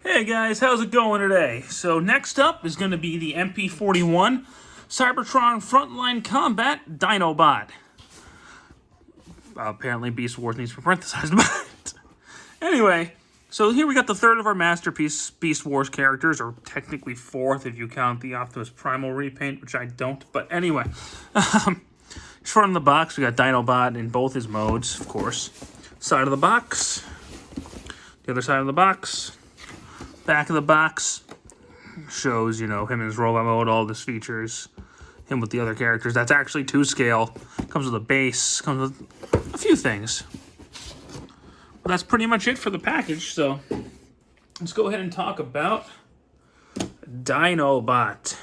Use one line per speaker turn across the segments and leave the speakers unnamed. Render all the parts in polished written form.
Hey guys, how's it going today? So next up is going to be the MP-41 Cybertron Frontline Combat Dinobot. Apparently Beast Wars needs to be parenthesized, but anyway, so here we got the third of our masterpiece Beast Wars characters, or technically fourth if you count the Optimus Primal repaint, which I don't, but anyway. Front of the box, we got Dinobot in both his modes, of course. Side of the box, the other side of the box. Back of the box shows, him in his robot mode, all his features, him with the other characters. That's actually to scale. Comes with a base, comes with a few things. But that's pretty much it for the package, so let's go ahead and talk about Dinobot,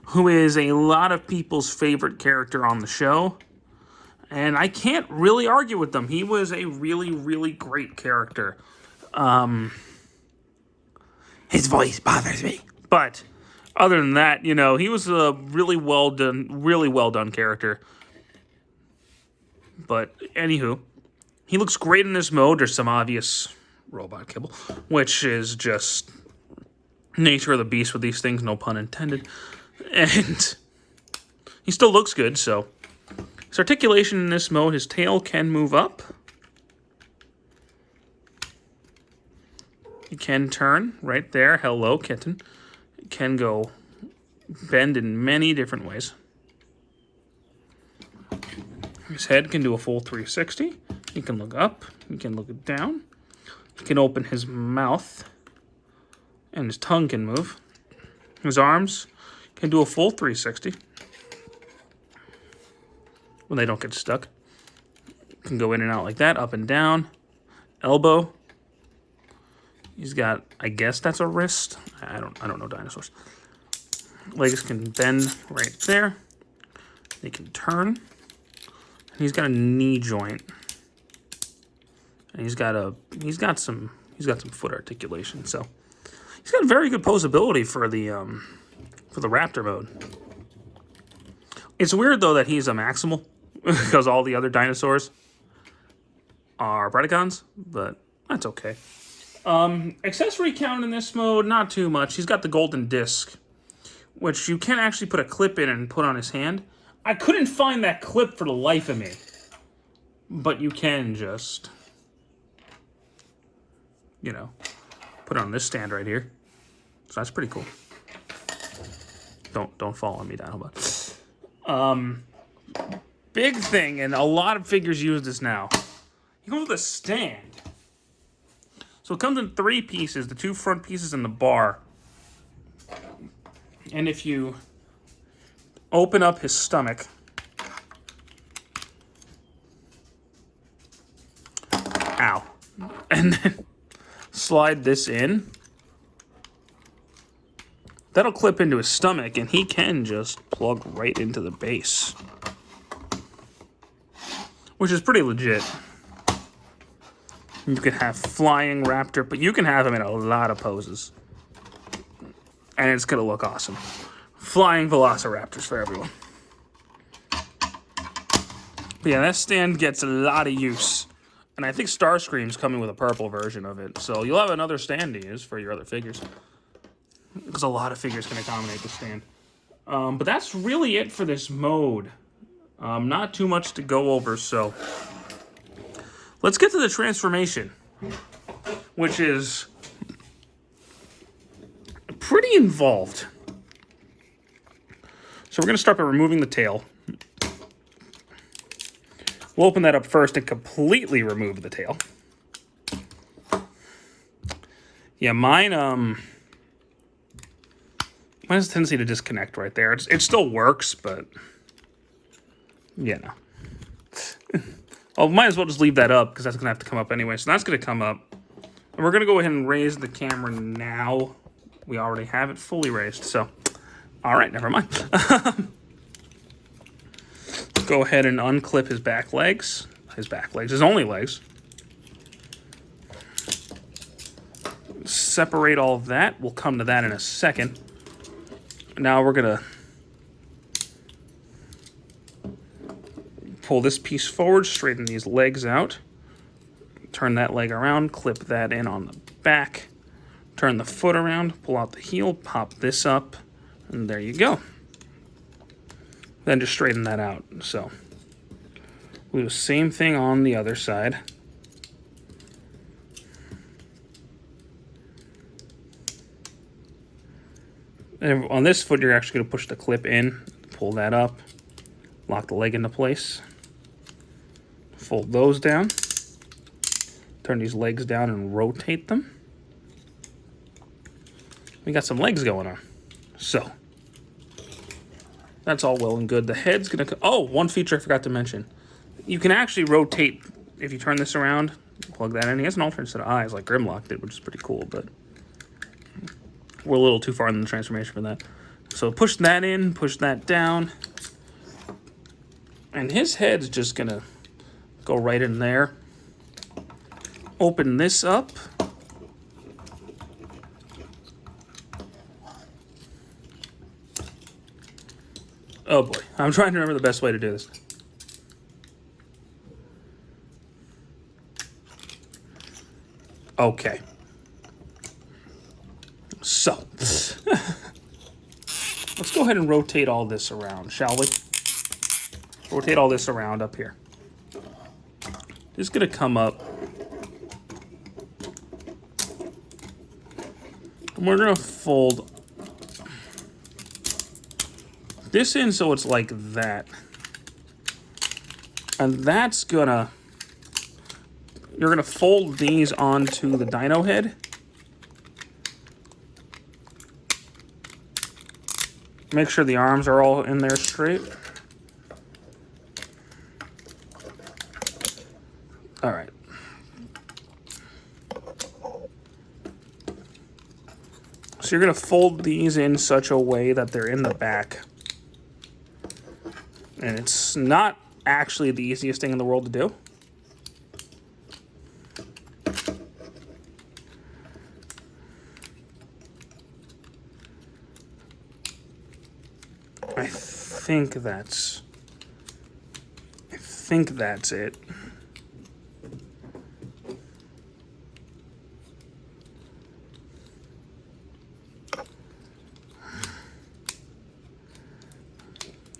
who is a lot of people's favorite character on the show. And I can't really argue with them. He was a really, really great character. His voice bothers me. But other than that, he was a really well done character. But anywho, he looks great in this mode. There's some obvious robot kibble, which is just nature of the beast with these things, no pun intended. And he still looks good, so. His articulation in this mode, his tail can move up. He can turn right there. Hello, kitten. It can go bend in many different ways. His head can do a full 360. He can look up. He can look down. He can open his mouth. And his tongue can move. His arms can do a full 360. When they don't get stuck. Can go in and out like that, up and down. Elbow. He's got, I guess that's a wrist. I don't know dinosaurs. Legs can bend right there. They can turn. And he's got a knee joint. And he's got some foot articulation. So he's got very good posability for the Raptor mode. It's weird though that he's a maximal because all the other dinosaurs are Predacons, but that's okay. Accessory count in this mode, not too much. He's got the golden disc, which you can actually put a clip in and put on his hand. I couldn't find that clip for the life of me, but you can just, put it on this stand right here. So that's pretty cool. Don't fall on me, Dinobot. Big thing, and a lot of figures use this now. He comes with a stand. So it comes in 3 pieces, the 2 front pieces and the bar. And if you open up his stomach, ow, and then slide this in, that'll clip into his stomach, and he can just plug right into the base. Which is pretty legit. You can have flying raptor, but you can have him in a lot of poses. And it's going to look awesome. Flying velociraptors for everyone. But yeah, that stand gets a lot of use. And I think Starscream's coming with a purple version of it. So you'll have another stand to use for your other figures. Because a lot of figures can accommodate the stand. But that's really it for this mode. Not too much to go over, so let's get to the transformation, which is pretty involved. So we're going to start by removing the tail. We'll open that up first and completely remove the tail. Yeah, mine has a tendency to disconnect right there. It still works, but yeah, no. Well, might as well just leave that up because that's going to have to come up anyway. So that's going to come up. And we're going to go ahead and raise the camera now. We already have it fully raised. So, all right, never mind. Go ahead and unclip his back legs. His only legs. Separate all of that. We'll come to that in a second. Now we're going to pull this piece forward, straighten these legs out, turn that leg around, clip that in on the back, Turn the foot around, pull out the heel, pop this up, and there you go. Then just straighten that out. So we'll do the same thing on the other side. And on this foot, you're actually going to push the clip in, pull that up, lock the leg into place, fold those down, turn these legs down and rotate them. We got some legs going on. So that's all well and good. The head's going to... Oh, one feature I forgot to mention. You can actually rotate, if you turn this around, plug that in. He has an alternate set of eyes like Grimlock did, which is pretty cool, but we're a little too far in the transformation for that. So push that in, push that down. And his head's just going to go right in there. Open this up. Oh boy, I'm trying to remember the best way to do this. Okay. So, let's go ahead and rotate all this around, shall we? Rotate all this around up here. Just gonna come up. And we're gonna fold this in so it's like that. And that's gonna... You're gonna fold these onto the dino head. Make sure the arms are all in there straight. All right. So you're gonna fold these in such a way that they're in the back. And it's not actually the easiest thing in the world to do. I think that's it.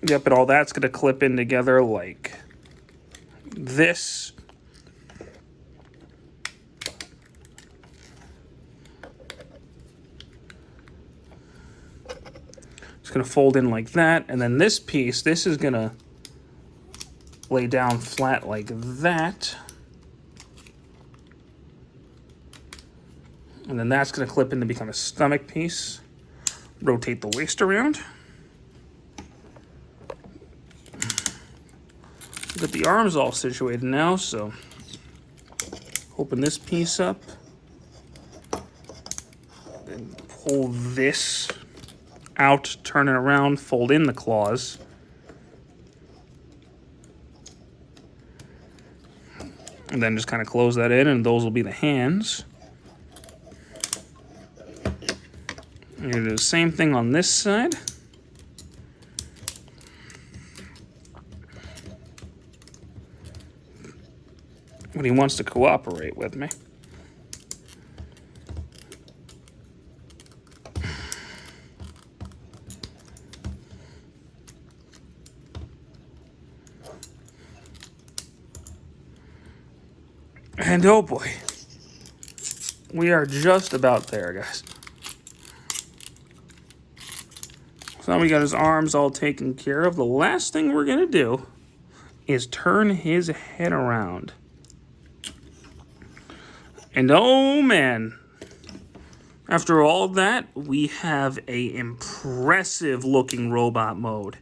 Yep, and all that's going to clip in together like this. It's going to fold in like that, and then this piece, this is going to lay down flat like that. And then that's going to clip in to become a stomach piece. Rotate the waist around. Got the arms all situated now, so open this piece up. Then pull this out, turn it around, fold in the claws. And then just kind of close that in, and those will be the hands. You're going to do the same thing on this side. When he wants to cooperate with me. And oh boy, we are just about there, guys. So now we got his arms all taken care of. The last thing we're gonna do is turn his head around. And oh man, after all that, we have a impressive looking robot mode.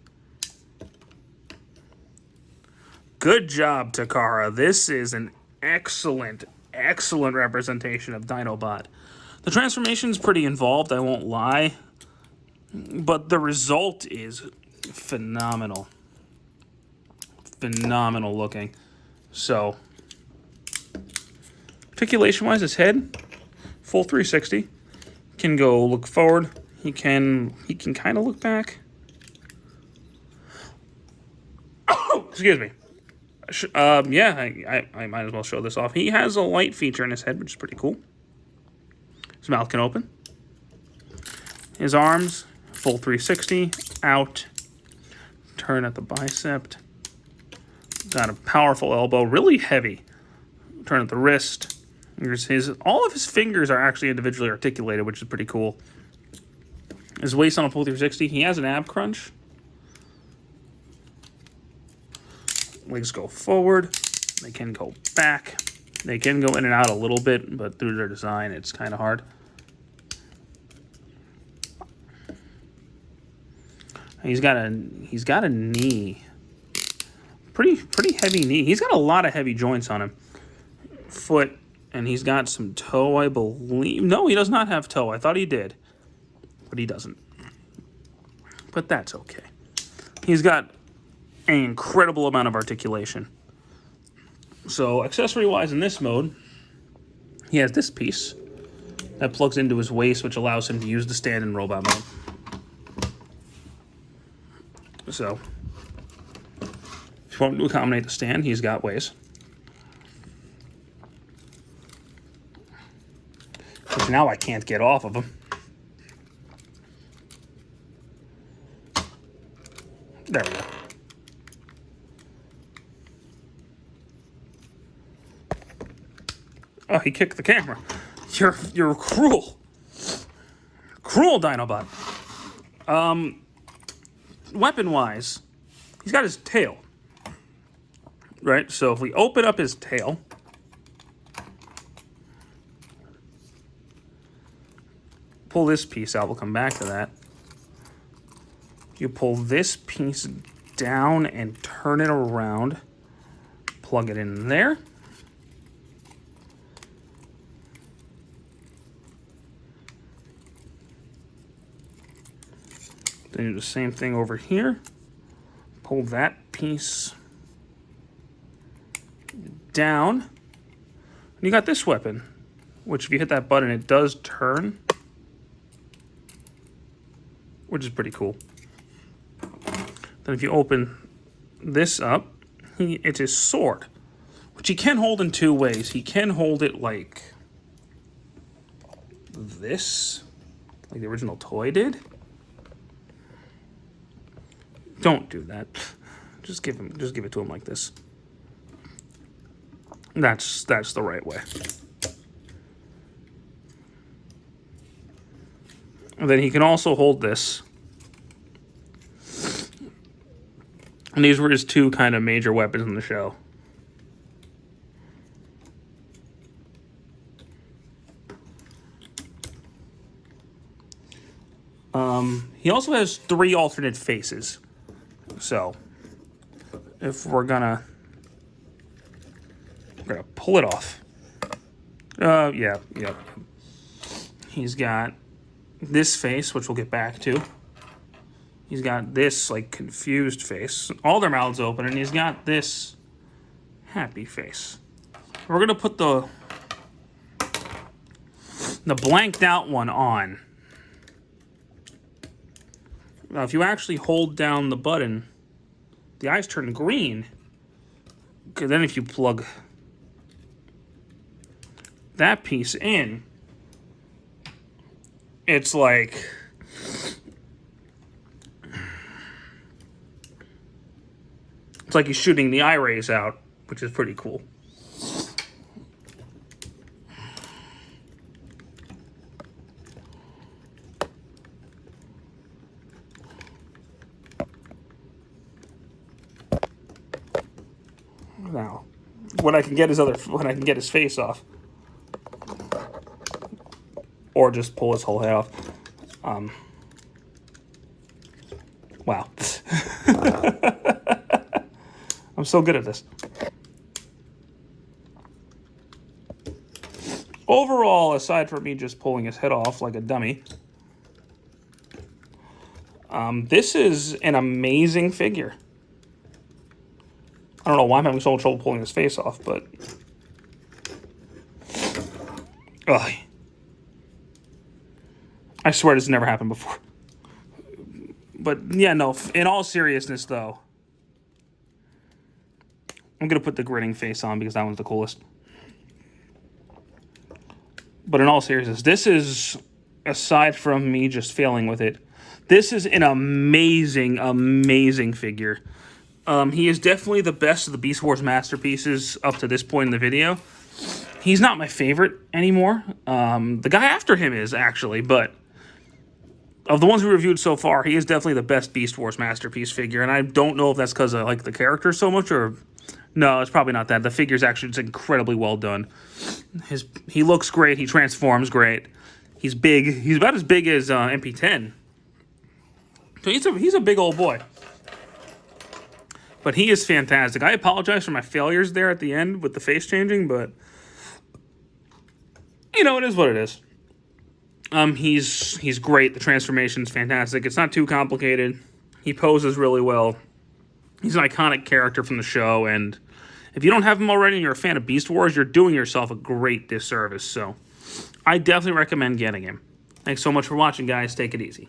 Good job, Takara. This is an excellent representation of Dinobot. The transformation's pretty involved, I won't lie, but the result is phenomenal. Phenomenal looking. So, articulation-wise, his head, full 360. Can go look forward. He can kind of look back. Oh, excuse me. Yeah, I might as well show this off. He has a light feature in his head, which is pretty cool. His mouth can open. His arms, full 360, out, turn at the bicep. Got a powerful elbow, really heavy. Turn at the wrist. All of his fingers are actually individually articulated, which is pretty cool. His waist on a full 360. He has an ab crunch. Legs go forward. They can go back. They can go in and out a little bit, but through their design, it's kind of hard. He's got a knee. Pretty heavy knee. He's got a lot of heavy joints on him. Foot, and he's got some toe, I believe. No, he does not have toe. I thought he did, but he doesn't. But that's okay. He's got an incredible amount of articulation. So accessory-wise in this mode, he has this piece that plugs into his waist, which allows him to use the stand in robot mode. So, if you want to accommodate the stand, he's got ways. Which now I can't get off of him. There we go. Oh, he kicked the camera. You're cruel. Cruel, Dinobot. Weapon-wise, he's got his tail. Right? So if we open up his tail, pull this piece out. We'll come back to that. You pull this piece down and turn it around. Plug it in there. Then do the same thing over here. Pull that piece down. And you got this weapon, which if you hit that button, it does turn, which is pretty cool. Then if you open this up, it's his sword, which he can hold in two ways. He can hold it like this, like the original toy did. Don't do that. Just give it to him like this. That's the right way. And then he can also hold this. And these were his two kind of major weapons in the show. He also has 3 alternate faces. So, if we're gonna pull it off. Yeah. He's got this face, which we'll get back to. He's got this, like, confused face. All their mouths open, and he's got this happy face. We're gonna put the blanked out one on. Now, if you actually hold down the button, the eyes turn green. Because then if you plug that piece in, it's like he's shooting the eye rays out, which is pretty cool. Now, when I can get his face off, or just pull his whole head off. Wow. I'm so good at this. Overall, aside from me just pulling his head off like a dummy, this is an amazing figure. I don't know why I'm having so much trouble pulling his face off, but... Ugh. I swear this has never happened before. But, yeah, no, in all seriousness, though, I'm going to put the grinning face on because that one's the coolest. But in all seriousness, this is, aside from me just failing with it, this is an amazing, amazing figure. He is definitely the best of the Beast Wars masterpieces up to this point in the video. He's not my favorite anymore. The guy after him is, actually, but of the ones we reviewed so far, he is definitely the best Beast Wars masterpiece figure, and I don't know if that's because I like the character so much, or... No, it's probably not that. The figure's actually just incredibly well done. He looks great. He transforms great. He's big. He's about as big as MP-10. So he's a big old boy. But he is fantastic. I apologize for my failures there at the end with the face changing, but... You know, it is what it is. He's great. The transformation's fantastic. It's not too complicated. He poses really well. He's an iconic character from the show, and if you don't have him already and you're a fan of Beast Wars, you're doing yourself a great disservice. So I definitely recommend getting him. Thanks so much for watching, guys. Take it easy.